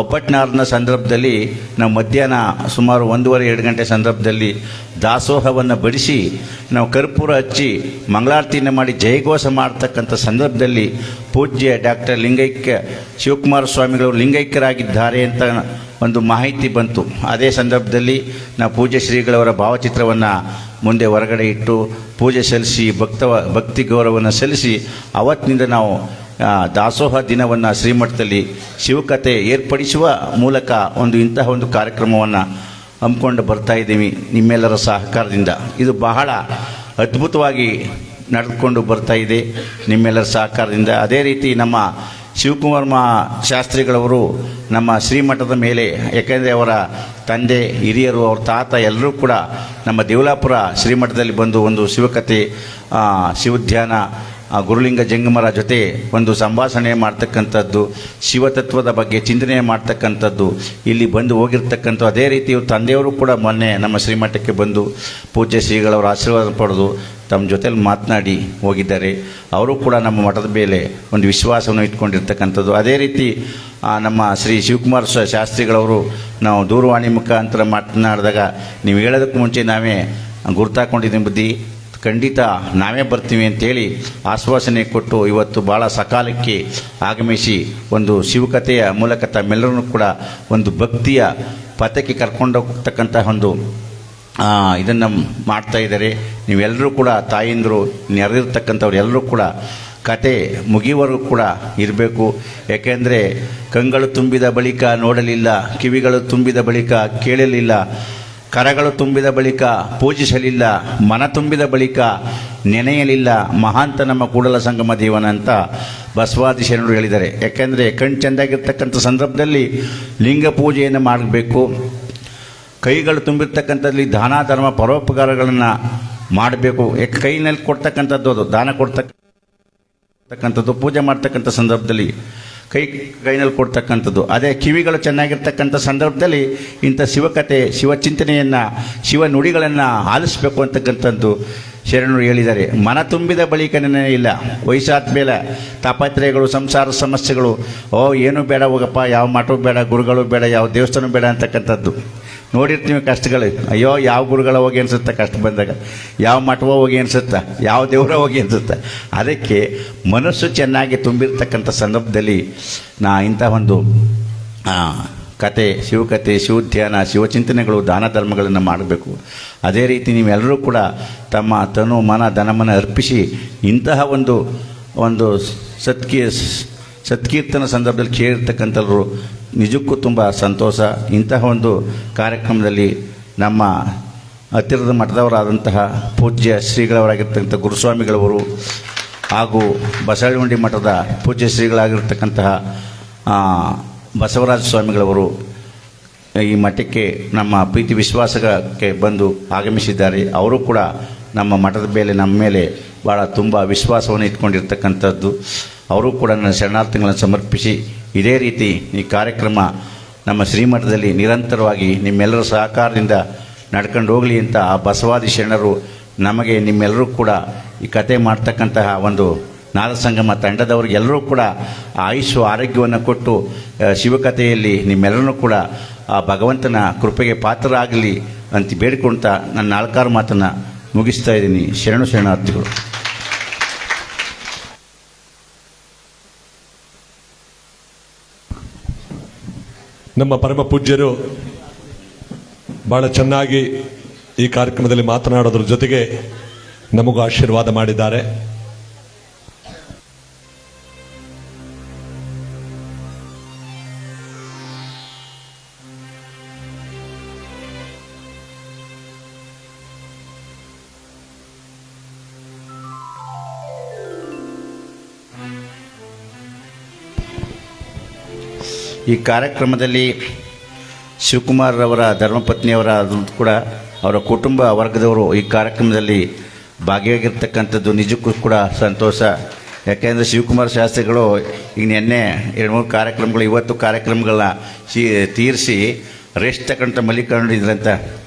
ಒಪ್ಪಟ್ನಾರನ ಸಂದರ್ಭದಲ್ಲಿ ನಾವು ಮಧ್ಯಾಹ್ನ ಸುಮಾರು 1:30-2 ಗಂಟೆ ಸಂದರ್ಭದಲ್ಲಿ ದಾಸೋಹವನ್ನು ಬಡಿಸಿ ನಾವು ಕರ್ಪೂರ ಹಚ್ಚಿ ಮಂಗಳಾರತಿಯನ್ನು ಮಾಡಿ ಜಯಘೋಷ ಮಾಡ್ತಕ್ಕಂಥ ಸಂದರ್ಭದಲ್ಲಿ ಪೂಜ್ಯ ಡಾಕ್ಟರ್ ಲಿಂಗೈಕ್ಯ ಶಿವಕುಮಾರ ಸ್ವಾಮಿಗಳು ಲಿಂಗೈಕ್ಯರಾಗಿದ್ದಾರೆ ಅಂತ ಒಂದು ಮಾಹಿತಿ ಬಂತು. ಅದೇ ಸಂದರ್ಭದಲ್ಲಿ ನಾವು ಪೂಜ್ಯ ಶ್ರೀಗಳವರ ಭಾವಚಿತ್ರವನ್ನು ಮುಂದೆ ಹೊರಗಡೆ ಇಟ್ಟು ಪೂಜೆ ಸಲ್ಲಿಸಿ ಭಕ್ತಿ ಗೌರವವನ್ನು ಸಲ್ಲಿಸಿ ಅವತ್ತಿನಿಂದ ನಾವು ದಾಸೋಹ ದಿನವನ್ನು ಶ್ರೀಮಠದಲ್ಲಿ ಶಿವಕಥೆ ಏರ್ಪಡಿಸುವ ಮೂಲಕ ಇಂತಹ ಒಂದು ಕಾರ್ಯಕ್ರಮವನ್ನು ಹಮ್ಮಿಕೊಂಡು ಬರ್ತಾ ಇದ್ದೀವಿ ನಿಮ್ಮೆಲ್ಲರ ಸಹಕಾರದಿಂದ. ಇದು ಬಹಳ ಅದ್ಭುತವಾಗಿ ನಡೆದುಕೊಂಡು ಬರ್ತಾ ಇದೆ ನಿಮ್ಮೆಲ್ಲರ ಸಹಕಾರದಿಂದ. ಅದೇ ರೀತಿ ನಮ್ಮ ಶಿವಕುಮಾರ ಶಾಸ್ತ್ರಿಗಳವರು ನಮ್ಮ ಶ್ರೀಮಠದ ಮೇಲೆ, ಯಾಕೆಂದರೆ ಅವರ ತಂದೆ, ಹಿರಿಯರು, ಅವ್ರ ತಾತ ಎಲ್ಲರೂ ಕೂಡ ನಮ್ಮ ದೇವಲಾಪುರ ಶ್ರೀಮಠದಲ್ಲಿ ಬಂದು ಒಂದು ಶಿವಕಥೆ, ಶಿವಧ್ಯಾನ, ಗುರುಲಿಂಗ ಜಂಗಮರ ಜೊತೆ ಒಂದು ಸಂಭಾಷಣೆ ಮಾಡ್ತಕ್ಕಂಥದ್ದು, ಶಿವತತ್ವದ ಬಗ್ಗೆ ಚಿಂತನೆ ಮಾಡ್ತಕ್ಕಂಥದ್ದು ಇಲ್ಲಿ ಬಂದು ಹೋಗಿರ್ತಕ್ಕಂಥ. ಅದೇ ರೀತಿ ಇವ್ರ ತಂದೆಯವರು ಕೂಡ ಮೊನ್ನೆ ನಮ್ಮ ಶ್ರೀಮಠಕ್ಕೆ ಬಂದು ಪೂಜ್ಯ ಶ್ರೀಗಳವರ ಆಶೀರ್ವಾದ ಪಡೆದು ತಮ್ಮ ಜೊತೆಲಿ ಮಾತನಾಡಿ ಹೋಗಿದ್ದಾರೆ. ಅವರು ಕೂಡ ನಮ್ಮ ಮಠದ ಮೇಲೆ ಒಂದು ವಿಶ್ವಾಸವನ್ನು ಇಟ್ಕೊಂಡಿರ್ತಕ್ಕಂಥದ್ದು. ಅದೇ ರೀತಿ ನಮ್ಮ ಶ್ರೀ ಶಿವಕುಮಾರ ಶಾಸ್ತ್ರಿಗಳವರು ನಾವು ದೂರವಾಣಿ ಮುಖಾಂತರ ಮಾತನಾಡಿದಾಗ ನೀವು ಹೇಳೋದಕ್ಕೆ ಮುಂಚೆ ನಾವೇ ಗುರ್ತಾಕೊಂಡಿದ್ದೀನಿ ಬುದ್ಧಿ, ಖಂಡಿತ ನಾವೇ ಬರ್ತೀವಿ ಅಂತೇಳಿ ಆಶ್ವಾಸನೆ ಕೊಟ್ಟು ಇವತ್ತು ಭಾಳ ಸಕಾಲಕ್ಕೆ ಆಗಮಿಸಿ ಒಂದು ಶಿವಕಥೆಯ ಮೂಲಕ ತಮ್ಮೆಲ್ಲರೂ ಕೂಡ ಒಂದು ಭಕ್ತಿಯ ಪಥಕ್ಕೆ ಕರ್ಕೊಂಡೋಗ್ತಕ್ಕಂಥ ಒಂದು ಇದನ್ನು ಮಾಡ್ತಾ ಇದ್ದಾರೆ. ನೀವೆಲ್ಲರೂ ಕೂಡ ತಾಯಂದರು ನೆರೆದಿರ್ತಕ್ಕಂಥವ್ರು ಎಲ್ಲರೂ ಕೂಡ ಕತೆ ಮುಗಿಯುವವರೆಗೂ ಕೂಡ ಇರಬೇಕು. ಏಕೆಂದರೆ ಕಂಗಳು ತುಂಬಿದ ಬಳಿಕ ನೋಡಲಿಲ್ಲ, ಕಿವಿಗಳು ತುಂಬಿದ ಬಳಿಕ ಕೇಳಲಿಲ್ಲ, ಕರಗಳು ತುಂಬಿದ ಬಳಿಕ ಪೂಜಿಸಲಿಲ್ಲ, ಮನ ತುಂಬಿದ ಬಳಿಕ ನೆನೆಯಲಿಲ್ಲ, ಮಹಾಂತ ನಮ್ಮ ಕೂಡಲ ಸಂಗಮ ದೇವನ ಅಂತ ಬಸವಾದಿ ಶರಣರು ಹೇಳಿದ್ದಾರೆ. ಯಾಕೆಂದರೆ ಕಣ್ಣು ಚೆಂದಾಗಿರ್ತಕ್ಕಂಥ ಸಂದರ್ಭದಲ್ಲಿ ಲಿಂಗ ಪೂಜೆಯನ್ನು ಮಾಡಬೇಕು. ಕೈಗಳು ತುಂಬಿರ್ತಕ್ಕಂಥದ್ದಲ್ಲಿ ದಾನ ಧರ್ಮ ಪರೋಪಕಾರಗಳನ್ನು ಮಾಡಬೇಕು. ಕೈನಲ್ಲಿ ಕೊಡ್ತಕ್ಕಂಥದ್ದು, ಅದು ದಾನ ಕೊಡ್ತಕ್ಕಂಥದ್ದು, ಪೂಜೆ ಮಾಡ್ತಕ್ಕಂಥ ಸಂದರ್ಭದಲ್ಲಿ ಕೈನಲ್ಲಿ ಕೊಡ್ತಕ್ಕಂಥದ್ದು. ಅದೇ ಕಿವಿಗಳು ಚೆನ್ನಾಗಿರ್ತಕ್ಕಂಥ ಸಂದರ್ಭದಲ್ಲಿ ಇಂಥ ಶಿವಕಥೆ, ಶಿವಚಿಂತನೆಯನ್ನು, ಶಿವ ನುಡಿಗಳನ್ನು ಆಲಿಸಬೇಕು ಅಂತಕ್ಕಂಥದ್ದು ಶರಣರು ಹೇಳಿದ್ದಾರೆ. ಮನ ತುಂಬಿದ ಬಳಿಕ ಇಲ್ಲ, ವಯಸ್ಸಾದ ಮೇಲೆ ತಾಪತ್ರಯಗಳು, ಸಂಸಾರ ಸಮಸ್ಯೆಗಳು, ಏನೂ ಬೇಡ ಹೋಗಪ್ಪ, ಯಾವ ಮಠವೂ ಬೇಡ, ಗುರುಗಳು ಬೇಡ, ಯಾವ ದೇವಸ್ಥಾನ ಬೇಡ ಅಂತಕ್ಕಂಥದ್ದು ನೋಡಿರ್ತೀವಿ. ಕಷ್ಟಗಳು, ಅಯ್ಯೋ ಯಾವ ಗುರುಗಳ ಹೋಗಿ ಅನಿಸುತ್ತೆ, ಕಷ್ಟ ಬಂದಾಗ ಯಾವ ಮಠವೋ ಹೋಗಿ ಅನಿಸುತ್ತೆ, ಯಾವ ದೇವರ ಹೋಗಿ ಅನಿಸುತ್ತೆ. ಅದಕ್ಕೆ ಮನಸ್ಸು ಚೆನ್ನಾಗಿ ತುಂಬಿರ್ತಕ್ಕಂಥ ಸಂದರ್ಭದಲ್ಲಿ ಇಂಥ ಒಂದು ಕತೆ, ಶಿವಕಥೆ, ಶಿವಧ್ಯಾನ, ಶಿವಚಿಂತನೆಗಳು, ದಾನ ಧರ್ಮಗಳನ್ನು ಮಾಡಬೇಕು. ಅದೇ ರೀತಿ ನೀವೆಲ್ಲರೂ ಕೂಡ ತಮ್ಮ ತನು ಮನ ಧನಮನ ಅರ್ಪಿಸಿ ಇಂತಹ ಒಂದು ಸತ್ಕೀರ್ತನ ಸಂದರ್ಭದಲ್ಲಿ ಕೇಳಿರ್ತಕ್ಕಂಥವ್ರು ನಿಜಕ್ಕೂ ತುಂಬ ಸಂತೋಷ. ಇಂತಹ ಒಂದು ಕಾರ್ಯಕ್ರಮದಲ್ಲಿ ನಮ್ಮ ಹತ್ತಿರದ ಮಠದವರಾದಂತಹ ಪೂಜ್ಯ ಶ್ರೀಗಳವರಾಗಿರ್ತಕ್ಕಂಥ ಗುರುಸ್ವಾಮಿಗಳವರು ಹಾಗೂ ಬಸವನಗುಂಡಿ ಮಠದ ಪೂಜ್ಯ ಶ್ರೀಗಳಾಗಿರ್ತಕ್ಕಂತಹ ಬಸವರಾಜ ಸ್ವಾಮಿಗಳವರು ಈ ಮಠಕ್ಕೆ ನಮ್ಮ ಪ್ರೀತಿ ವಿಶ್ವಾಸಕ್ಕೆ ಬಂದು ಆಗಮಿಸಿದ್ದಾರೆ. ಅವರು ಕೂಡ ನಮ್ಮ ಮಠದ ನಮ್ಮ ಮೇಲೆ ಭಾಳ ತುಂಬ ವಿಶ್ವಾಸವನ್ನು ಇಟ್ಕೊಂಡಿರ್ತಕ್ಕಂಥದ್ದು. ಅವರು ಕೂಡ ನನ್ನ ಶರಣಾರ್ಥಿಗಳನ್ನು ಸಮರ್ಪಿಸಿ ಇದೇ ರೀತಿ ಈ ಕಾರ್ಯಕ್ರಮ ನಮ್ಮ ಶ್ರೀಮಠದಲ್ಲಿ ನಿರಂತರವಾಗಿ ನಿಮ್ಮೆಲ್ಲರ ಸಹಕಾರದಿಂದ ನಡ್ಕೊಂಡು ಹೋಗಲಿ ಅಂತ ಆ ಬಸವಾದಿ ಶರಣರು ನಮಗೆ ನಿಮ್ಮೆಲ್ಲರೂ ಕೂಡ ಈ ಕತೆ ಮಾಡ್ತಕ್ಕಂತಹ ಒಂದು ನಾದಸಂಗಮ ತಂಡದವ್ರಿಗೆಲ್ಲರೂ ಕೂಡ ಆಯುಷು ಆರೋಗ್ಯವನ್ನು ಕೊಟ್ಟು ಶಿವಕಥೆಯಲ್ಲಿ ನಿಮ್ಮೆಲ್ಲರೂ ಕೂಡ ಆ ಭಗವಂತನ ಕೃಪೆಗೆ ಪಾತ್ರರಾಗಲಿ ಅಂತ ಬೇಡಿಕೊಳ್ತಾ ನನ್ನ ನಾಲ್ಕಾರು ಮಾತನ್ನು ಮುಗಿಸ್ತಾ ಇದ್ದೀನಿ. ಶರಣಾರ್ಥಿಗಳು. ನಮ್ಮ ಪರಮ ಪೂಜ್ಯರು ಬಹಳ ಚೆನ್ನಾಗಿ ಈ ಕಾರ್ಯಕ್ರಮದಲ್ಲಿ ಮಾತನಾಡೋದ್ರ ಜೊತೆಗೆ ನಮಗೂ ಆಶೀರ್ವಾದ ಮಾಡಿದ್ದಾರೆ. ಈ ಕಾರ್ಯಕ್ರಮದಲ್ಲಿ ಶಿವಕುಮಾರ್ ಅವರ ಧರ್ಮಪತ್ನಿಯವರ ಕೂಡ ಅವರ ಕುಟುಂಬ ವರ್ಗದವರು ಈ ಕಾರ್ಯಕ್ರಮದಲ್ಲಿ ಭಾಗಿಯಾಗಿರ್ತಕ್ಕಂಥದ್ದು ನಿಜಕ್ಕೂ ಕೂಡ ಸಂತೋಷ. ಯಾಕೆಂದರೆ ಶಿವಕುಮಾರ್ ಶಾಸ್ತ್ರಿಗಳು ಈಗ ನಿನ್ನೆ 2-3 ಕಾರ್ಯಕ್ರಮಗಳು, ಇವತ್ತು ಕಾರ್ಯಕ್ರಮಗಳನ್ನ ತೀರಿಸಿ ರೆಸ್ಟ್ ತಗೊಂಡು ಮಲ್ಲಿಕೊಂಡಿದ್ರಂತ.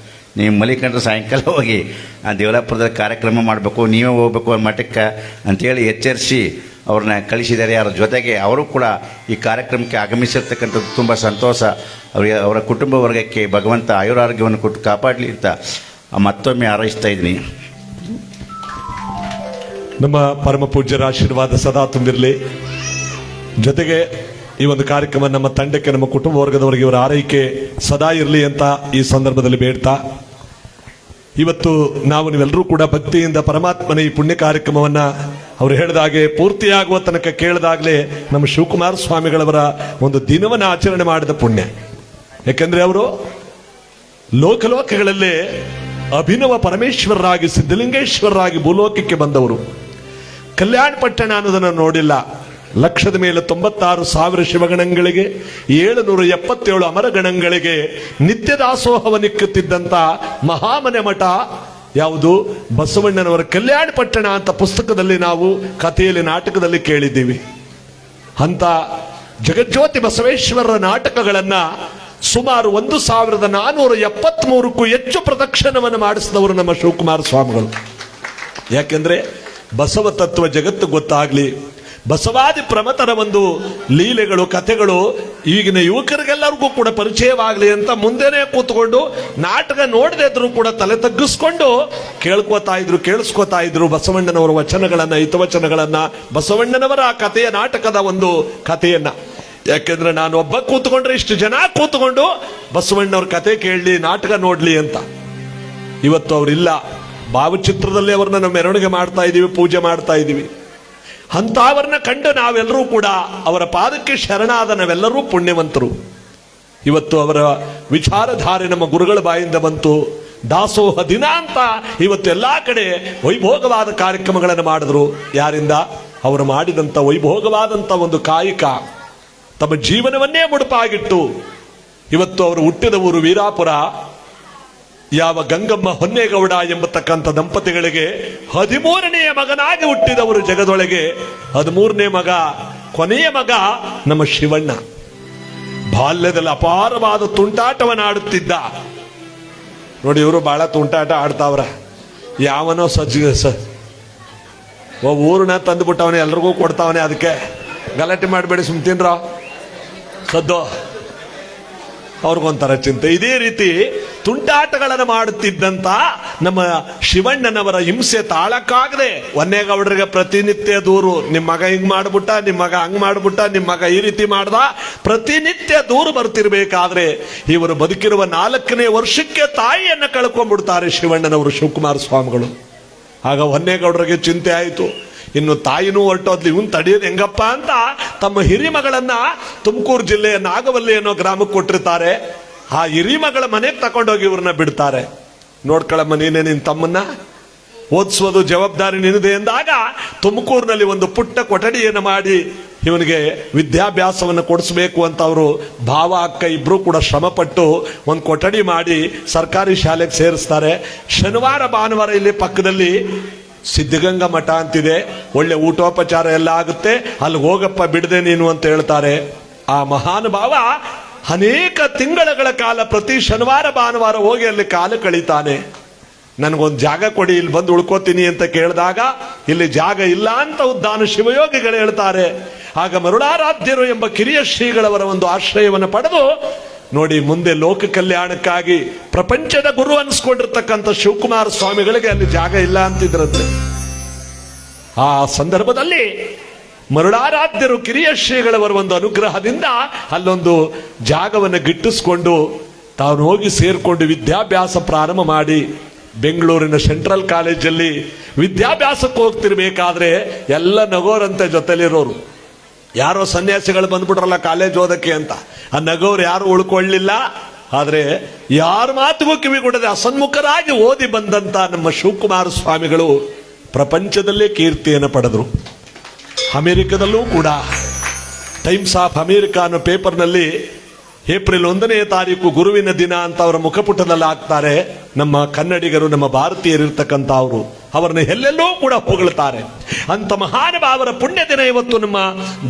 ನೀವು ಮಲ್ಲಿಕೊಂಡ್ರೆ ಸಾಯಂಕಾಲ ಹೋಗಿ ಆ ದೇವಲಾಪುರದಲ್ಲಿ ಕಾರ್ಯಕ್ರಮ ಮಾಡಬೇಕು, ನೀವೇ ಹೋಗ್ಬೇಕು ಆ ಮಠಕ್ಕೆ ಅಂಥೇಳಿ ಎಚ್ಚರಿಸಿ ಅವ್ರನ್ನ ಕಳಿಸಿದ್ದಾರೆ. ಅವರ ಜೊತೆಗೆ ಅವರು ಕೂಡ ಈ ಕಾರ್ಯಕ್ರಮಕ್ಕೆ ಆಗಮಿಸಿರ್ತಕ್ಕಂಥದ್ದು ತುಂಬ ಸಂತೋಷ. ಅವರ ಕುಟುಂಬ ವರ್ಗಕ್ಕೆ ಭಗವಂತ ಆಯುರಾರೋಗ್ಯವನ್ನು ಕೊಟ್ಟು ಕಾಪಾಡಲಿ ಅಂತ ಮತ್ತೊಮ್ಮೆ ಹಾರೈಸ್ತಾ ಇದ್ದೀನಿ. ನಮ್ಮ ಪರಮ ಪೂಜ್ಯರ ಆಶೀರ್ವಾದ ಸದಾ ತುಂಬಿರಲಿ. ಜೊತೆಗೆ ಈ ಒಂದು ಕಾರ್ಯಕ್ರಮ ನಮ್ಮ ತಂಡಕ್ಕೆ, ನಮ್ಮ ಕುಟುಂಬ ವರ್ಗದವರಿಗೆ ಇವರ ಆರೈಕೆ ಸದಾ ಇರಲಿ ಅಂತ ಈ ಸಂದರ್ಭದಲ್ಲಿ ಬೇಡ್ತಾ, ಇವತ್ತು ನಾವು ನೀವೆಲ್ಲರೂ ಕೂಡ ಭಕ್ತಿಯಿಂದ ಪರಮಾತ್ಮನ ಈ ಪುಣ್ಯ ಕಾರ್ಯಕ್ರಮವನ್ನ ಅವರು ಹೇಳಿದಾಗೆ ಪೂರ್ತಿಯಾಗುವ ತನಕ ಕೇಳಿದಾಗಲೇ ನಮ್ಮ ಶಿವಕುಮಾರ ಸ್ವಾಮಿಗಳವರ ಒಂದು ದಿನವನ್ನು ಆಚರಣೆ ಮಾಡಿದ ಪುಣ್ಯ. ಯಾಕೆಂದ್ರೆ ಅವರು ಲೋಕಲೋಕಗಳಲ್ಲೇ ಅಭಿನವ ಪರಮೇಶ್ವರರಾಗಿ ಸಿದ್ಧಲಿಂಗೇಶ್ವರರಾಗಿ ಭೂಲೋಕಕ್ಕೆ ಬಂದವರು. ಕಲ್ಯಾಣ ಪಟ್ಟಣ ಅನ್ನೋದನ್ನು ನೋಡಿಲ್ಲ. ಲಕ್ಷದ ಮೇಲೆ 96,000 ಶಿವಗಣಗಳಿಗೆ, 777 ಅಮರಗಣಗಳಿಗೆ ನಿತ್ಯ ದಾಸೋಹವನ್ನಿಕ್ಕುತ್ತಿದ್ದಂಥ ಮಹಾಮನೆ ಮಠ ಯಾವುದು? ಬಸವಣ್ಣನವರ ಕಲ್ಯಾಣ ಪಟ್ಟಣ ಅಂತ ಪುಸ್ತಕದಲ್ಲಿ ನಾವು ಕಥೆಯಲ್ಲಿ, ನಾಟಕದಲ್ಲಿ ಕೇಳಿದ್ದೀವಿ. ಅಂತ ಜಗಜ್ಯೋತಿ ಬಸವೇಶ್ವರರ ನಾಟಕಗಳನ್ನ ಸುಮಾರು 1473ಕ್ಕೂ ಹೆಚ್ಚು ಪ್ರದಕ್ಷಿಣವನ್ನು ಮಾಡಿಸಿದವರು ನಮ್ಮ ಶಿವಕುಮಾರ ಸ್ವಾಮಿಗಳು. ಯಾಕೆಂದ್ರೆ ಬಸವ ತತ್ವ ಜಗತ್ತು ಗೊತ್ತಾಗ್ಲಿ, ಬಸವಾದಿ ಪ್ರಮತರ ಒಂದು ಲೀಲೆಗಳು, ಕಥೆಗಳು ಈಗಿನ ಯುವಕರಿಗೆಲ್ಲರಿಗೂ ಕೂಡ ಪರಿಚಯವಾಗಲಿ ಅಂತ ಮುಂದೆನೇ ಕೂತ್ಕೊಂಡು ನಾಟಕ ನೋಡದೇ ಇದ್ರು ಕೂಡ ತಲೆ ತಗ್ಗಿಸ್ಕೊಂಡು ಕೇಳಿಸ್ಕೋತಾ ಇದ್ರು ಬಸವಣ್ಣನವರ ವಚನಗಳನ್ನ, ಹಿತವಚನಗಳನ್ನ, ಬಸವಣ್ಣನವರ ಕಥೆಯ ನಾಟಕದ ಒಂದು ಕಥೆಯನ್ನ. ಯಾಕೆಂದ್ರೆ ನಾನು ಒಬ್ಬ ಕೂತ್ಕೊಂಡ್ರೆ ಇಷ್ಟು ಜನ ಕೂತ್ಕೊಂಡು ಬಸವಣ್ಣವ್ರ ಕಥೆ ಕೇಳಲಿ, ನಾಟಕ ನೋಡ್ಲಿ ಅಂತ. ಇವತ್ತು ಅವರಿಲ್ಲ. ಭಾವಚಿತ್ರದಲ್ಲಿ ಅವ್ರನ್ನ ನಾವು ಮೆರವಣಿಗೆ ಮಾಡ್ತಾ ಇದ್ದೀವಿ, ಪೂಜೆ ಮಾಡ್ತಾ ಇದ್ದೀವಿ. ಅಂಥವ್ರನ್ನ ಕಂಡು ನಾವೆಲ್ಲರೂ ಕೂಡ ಅವರ ಪಾದಕ್ಕೆ ಶರಣಾದ ನಾವೆಲ್ಲರೂ ಪುಣ್ಯವಂತರು. ಇವತ್ತು ಅವರ ವಿಚಾರಧಾರೆ ನಮ್ಮ ಗುರುಗಳ ಬಾಯಿಂದ ಬಂತು. ದಾಸೋಹ ದಿನ ಅಂತ ಇವತ್ತು ಎಲ್ಲಾ ಕಡೆ ವೈಭೋಗವಾದ ಕಾರ್ಯಕ್ರಮಗಳನ್ನು ಮಾಡಿದ್ರು. ಯಾರಿಂದ? ಅವರು ಮಾಡಿದಂಥ ವೈಭೋಗವಾದಂಥ ಒಂದು ಕಾಯಕ, ತಮ್ಮ ಜೀವನವನ್ನೇ ಮುಡುಪಾಗಿಟ್ಟು ಇವತ್ತು ಅವರು ಹುಟ್ಟಿದ ಊರು ವೀರಾಪುರ. ಯಾವ ಗಂಗಮ್ಮ ಹೊನ್ನೇಗೌಡ ಎಂಬತಕ್ಕಂಥ ದಂಪತಿಗಳಿಗೆ 13ನೇ ಮಗನಾಗಿ ಹುಟ್ಟಿದವರು ಜಗದೊಳಗೆ. 13ನೇ ಮಗ, ಕೊನೆಯ ಮಗ ನಮ್ಮ ಶಿವಣ್ಣ. ಬಾಲ್ಯದಲ್ಲಿ ಅಪಾರವಾದ ತುಂಟಾಟವನ್ನು ಆಡುತ್ತಿದ್ದ. ನೋಡಿ, ಇವರು ಬಹಳ ತುಂಟಾಟ ಆಡ್ತಾವ್ರ. ಯಾವನೋ ಊರನ್ನ ತಂದುಬಿಟ್ಟವನೇ, ಎಲ್ರಿಗೂ ಕೊಡ್ತಾವನೆ. ಅದಕ್ಕೆ ಗಲಾಟೆ ಮಾಡಬೇಡಿ, ಸುಮ್ತೀನ್ರ ಸದ್ದು, ಅವ್ರಿಗೊಂಥರ ಚಿಂತೆ. ಇದೇ ರೀತಿ ತುಂಟಾಟಗಳನ್ನು ಮಾಡುತ್ತಿದ್ದಂತ ನಮ್ಮ ಶಿವಣ್ಣನವರ ಹಿಂಸೆ ತಾಳಕ್ಕಾಗದೆ ಹೊನ್ನೇಗೌಡರಿಗೆ ಪ್ರತಿನಿತ್ಯ ದೂರು. ನಿಮ್ಮ ಮಗ ಹಿಂಗ್ ಮಾಡ್ಬಿಟ್ಟ, ನಿಮ್ಮ ಮಗ ಹಂಗ್ ಮಾಡ್ಬಿಟ್ಟ, ನಿಮ್ಮ ಮಗ ಈ ರೀತಿ ಮಾಡ್ದ, ಪ್ರತಿನಿತ್ಯ ದೂರು ಬರ್ತಿರ್ಬೇಕಾದ್ರೆ ಇವರು ಬದುಕಿರುವ 4ನೇ ವರ್ಷಕ್ಕೆ ತಾಯಿಯನ್ನ ಕಳ್ಕೊಂಡ್ಬಿಡ್ತಾರೆ ಶಿವಣ್ಣನವರು, ಶಿವಕುಮಾರ ಸ್ವಾಮಿಗಳು. ಆಗ ಹೊನ್ನೇಗೌಡರಿಗೆ ಚಿಂತೆ ಆಯಿತು. ಇನ್ನು ತಾಯಿನೂ ಹೊರಟೋದ್ಲಿ, ಇವನ್ ತಡೆಯೋದು ಹೆಂಗಪ್ಪ ಅಂತ ತಮ್ಮ ಹಿರಿಮಗಳನ್ನ ತುಮಕೂರು ಜಿಲ್ಲೆಯ ನಾಗವಲ್ಲಿ ಅನ್ನೋ ಗ್ರಾಮಕ್ಕೆ ಕೊಟ್ಟಿರ್ತಾರೆ. ಆ ಹಿರಿಮಗಳ ಮನೆಗೆ ತಕೊಂಡೋಗಿ ಇವ್ರನ್ನ ಬಿಡ್ತಾರೆ. ನೋಡ್ಕೊಳಮ್ಮ, ನೀನೇ ನಿನ್ ತಮ್ಮನ್ನ ಓದಿಸೋದು ಜವಾಬ್ದಾರಿ ನಿನ್ನದೆ ಎಂದಾಗ ತುಮಕೂರಿನಲ್ಲಿ ಒಂದು ಪುಟ್ಟ ಕೊಠಡಿಯನ್ನು ಮಾಡಿ ಇವನಿಗೆ ವಿದ್ಯಾಭ್ಯಾಸವನ್ನು ಕೊಡಿಸ್ಬೇಕು ಅಂತ ಅವರು ಭಾವ ಅಕ್ಕ ಇಬ್ರು ಕೂಡ ಶ್ರಮಪಟ್ಟು ಒಂದು ಕೊಠಡಿ ಮಾಡಿ ಸರ್ಕಾರಿ ಶಾಲೆಗೆ ಸೇರಿಸ್ತಾರೆ. ಶನಿವಾರ ಭಾನುವಾರ ಇಲ್ಲಿ ಪಕ್ಕದಲ್ಲಿ ಸಿದ್ಧಗಂಗಾ ಮಠ ಅಂತಿದೆ, ಒಳ್ಳೆ ಊಟೋಪಚಾರ ಎಲ್ಲ ಆಗುತ್ತೆ, ಅಲ್ಲಿ ಹೋಗಪ್ಪ ಬಿಡದೆ ನೀನು ಅಂತ ಹೇಳ್ತಾರೆ. ಆ ಮಹಾನುಭಾವ ಅನೇಕ ತಿಂಗಳ ಕಾಲ ಪ್ರತಿ ಶನಿವಾರ ಭಾನುವಾರ ಹೋಗಿ ಅಲ್ಲಿ ಕಾಲ ಕಳೀತಾನೆ. ನನಗೊಂದು ಜಾಗ ಕೊಡಿ, ಇಲ್ಲಿ ಬಂದು ಉಳ್ಕೋತೀನಿ ಅಂತ ಕೇಳಿದಾಗ ಇಲ್ಲಿ ಜಾಗ ಇಲ್ಲ ಅಂತ ಉದ್ದಾನ ಶಿವಯೋಗಿಗಳು ಹೇಳ್ತಾರೆ. ಆಗ ಮರುಳಾರಾಧ್ಯರು ಎಂಬ ಕಿರಿಯ ಶ್ರೀಗಳವರ ಒಂದು ಆಶ್ರಯವನ್ನು ಪಡೆದು ನೋಡಿ, ಮುಂದೆ ಲೋಕ ಕಲ್ಯಾಣಕ್ಕಾಗಿ ಪ್ರಪಂಚದ ಗುರು ಅನ್ಸ್ಕೊಂಡಿರ್ತಕ್ಕಂಥ ಶಿವಕುಮಾರ ಸ್ವಾಮಿಗಳಿಗೆ ಅಲ್ಲಿ ಜಾಗ ಇಲ್ಲ ಅಂತಿದ್ರಂತೆ. ಆ ಸಂದರ್ಭದಲ್ಲಿ ಮರುಳಾರಾಧ್ಯರು ಕಿರಿಯ ಶ್ರೀಗಳವರ ಒಂದು ಅನುಗ್ರಹದಿಂದ ಅಲ್ಲೊಂದು ಜಾಗವನ್ನು ಗಿಟ್ಟಿಸ್ಕೊಂಡು ತಾನು ಹೋಗಿ ಸೇರ್ಕೊಂಡು ವಿದ್ಯಾಭ್ಯಾಸ ಪ್ರಾರಂಭ ಮಾಡಿ ಬೆಂಗಳೂರಿನ ಸೆಂಟ್ರಲ್ ಕಾಲೇಜಲ್ಲಿ ವಿದ್ಯಾಭ್ಯಾಸಕ್ಕೆ ಹೋಗ್ತಿರ್ಬೇಕಾದ್ರೆ ಎಲ್ಲ ನಗೋರಂತೆ ಜೊತೆಲಿರೋರು. ಯಾರೋ ಸನ್ಯಾಸಿಗಳು ಬಂದ್ಬಿಟ್ರಲ್ಲ ಕಾಲೇಜ್ ಓದಕ್ಕೆ ಅಂತ, ಆ ನಗೋರು ಯಾರು ಉಳ್ಕೊಳ್ಳಿಲ್ಲ. ಆದರೆ ಯಾರ ಮಾತಿಗೂ ಕಿವಿಗೊಡದೆ ಅಸನ್ಮುಖರಾಗಿ ಓದಿ ಬಂದಂತ ನಮ್ಮ ಶಿವಕುಮಾರ ಸ್ವಾಮಿಗಳು ಪ್ರಪಂಚದಲ್ಲೇ ಕೀರ್ತಿಯನ್ನು ಪಡೆದರು. ಅಮೆರಿಕದಲ್ಲೂ ಕೂಡ ಟೈಮ್ಸ್ ಆಫ್ ಅಮೆರಿಕಾ ಅನ್ನೋ ಪೇಪರ್ನಲ್ಲಿ ಏಪ್ರಿಲ್ 1ನೇ ತಾರೀಕು ಗುರುವಿನ ದಿನ ಅಂತ ಅವರ ಮುಖಪುಟದಲ್ಲಿ ಹಾಕ್ತಾರೆ. ನಮ್ಮ ಕನ್ನಡಿಗರು, ನಮ್ಮ ಭಾರತೀಯರಿರ್ತಕ್ಕಂಥ ಅವರು ಅವರನ್ನ ಎಲ್ಲೆಲ್ಲೂ ಕೂಡ ಹೊಗಳ್ತಾರೆ. ಅಂತ ಮಹಾನುಭಾವರ ಪುಣ್ಯ ದಿನ ಇವತ್ತು ನಮ್ಮ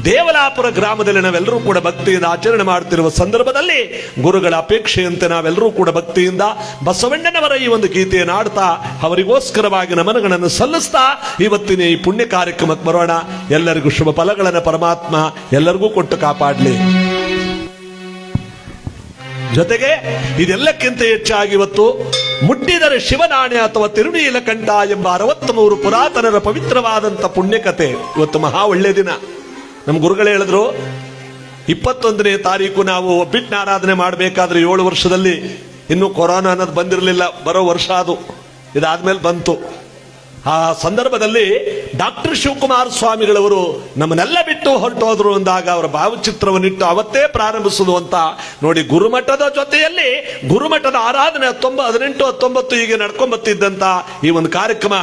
ದೇವಲಾಪುರ ಗ್ರಾಮದಲ್ಲಿ ನಾವೆಲ್ಲರೂ ಕೂಡ ಭಕ್ತಿಯಿಂದ ಆಚರಣೆ ಮಾಡ್ತಿರುವ ಸಂದರ್ಭದಲ್ಲಿ ಗುರುಗಳ ಅಪೇಕ್ಷೆಯಂತೆ ನಾವೆಲ್ಲರೂ ಕೂಡ ಭಕ್ತಿಯಿಂದ ಬಸವಣ್ಣನವರ ಈ ಒಂದು ಗೀತೆಯನ್ನು ಆಡ್ತಾ ಅವರಿಗೋಸ್ಕರವಾಗಿ ನಮನಗಳನ್ನು ಸಲ್ಲಿಸ್ತಾ ಇವತ್ತಿನ ಈ ಪುಣ್ಯ ಕಾರ್ಯಕ್ರಮಕ್ಕೆ ಬರೋಣ. ಎಲ್ಲರಿಗೂ ಶುಭ ಫಲಗಳನ್ನು ಪರಮಾತ್ಮ ಎಲ್ಲರಿಗೂ ಕೊಟ್ಟು ಕಾಪಾಡಲಿ. ಜೊತೆಗೆ ಇದೆಲ್ಲಕ್ಕಿಂತ ಹೆಚ್ಚಾಗಿ ಇವತ್ತು ಮುಟ್ಟಿದರೆ ಶಿವನಾಣೆ ಅಥವಾ ತಿರುನೀಲಕಂಠ ಎಂಬ 63 ಪುರಾತನರ ಪವಿತ್ರವಾದಂಥ ಪುಣ್ಯಕತೆ. ಇವತ್ತು ಮಹಾ ಒಳ್ಳೆ ದಿನ. ನಮ್ಮ ಗುರುಗಳು ಹೇಳಿದ್ರು 21ನೇ ತಾರೀಕು ನಾವು ಒಬ್ಬಿಟ್ಟಿನ ಆರಾಧನೆ ಮಾಡಬೇಕಾದ್ರೆ 7 ವರ್ಷದಲ್ಲಿ ಇನ್ನೂ ಕೊರೋನಾ ಅನ್ನೋದು ಬಂದಿರಲಿಲ್ಲ, ಬರೋ ವರ್ಷ ಅದು. ಇದಾದ್ಮೇಲೆ ಬಂತು. ಆ ಸಂದರ್ಭದಲ್ಲಿ ಡಾಕ್ಟರ್ ಶಿವಕುಮಾರ ಸ್ವಾಮಿಗಳವರು ನಮ್ಮನ್ನೆಲ್ಲ ಬಿಟ್ಟು ಹೊರಟೋದ್ರು ಅಂದಾಗ ಅವರ ಭಾವಚಿತ್ರವನ್ನಿಟ್ಟು ಅವತ್ತೇ ಪ್ರಾರಂಭಿಸುವುದು ಅಂತ ನೋಡಿ. ಗುರುಮಠದ ಜೊತೆಯಲ್ಲಿ ಗುರುಮಠದ ಆರಾಧನೆ 18, 19 ಹೀಗೆ ನಡ್ಕೊಂಬತ್ತಿದ್ದಂತ ಈ ಒಂದು ಕಾರ್ಯಕ್ರಮ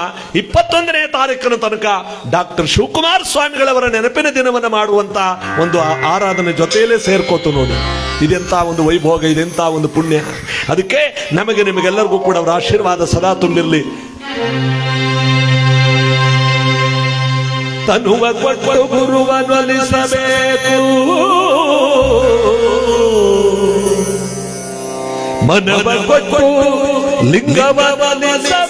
21ನೇ ತಾರೀಕಿನ ತನಕ ಡಾಕ್ಟರ್ ಶಿವಕುಮಾರ ಸ್ವಾಮಿಗಳವರ ನೆನಪಿನ ದಿನವನ್ನು ಮಾಡುವಂತ ಒಂದು ಆರಾಧನೆ ಜೊತೆಯಲ್ಲೇ ಸೇರ್ಕೋತು ನೋಡಿ. ಇದೆಂತ ಒಂದು ವೈಭೋಗ, ಇದೆಂತ ಒಂದು ಪುಣ್ಯ. ಅದಕ್ಕೆ ನಮಗೆ ನಿಮಗೆಲ್ಲರಿಗೂ ಕೂಡ ಅವರ ಆಶೀರ್ವಾದ ಸದಾ ತುಂಬಿರಲಿ. ತನುವ ಕೊಟ್ಟು ಗುರುವನ್ನೊಲಿಸಬೇಕು, ಮನವ ಕೊಟ್ಟು ಲಿಂಗವ ಒಲಿಸಬೇಕು.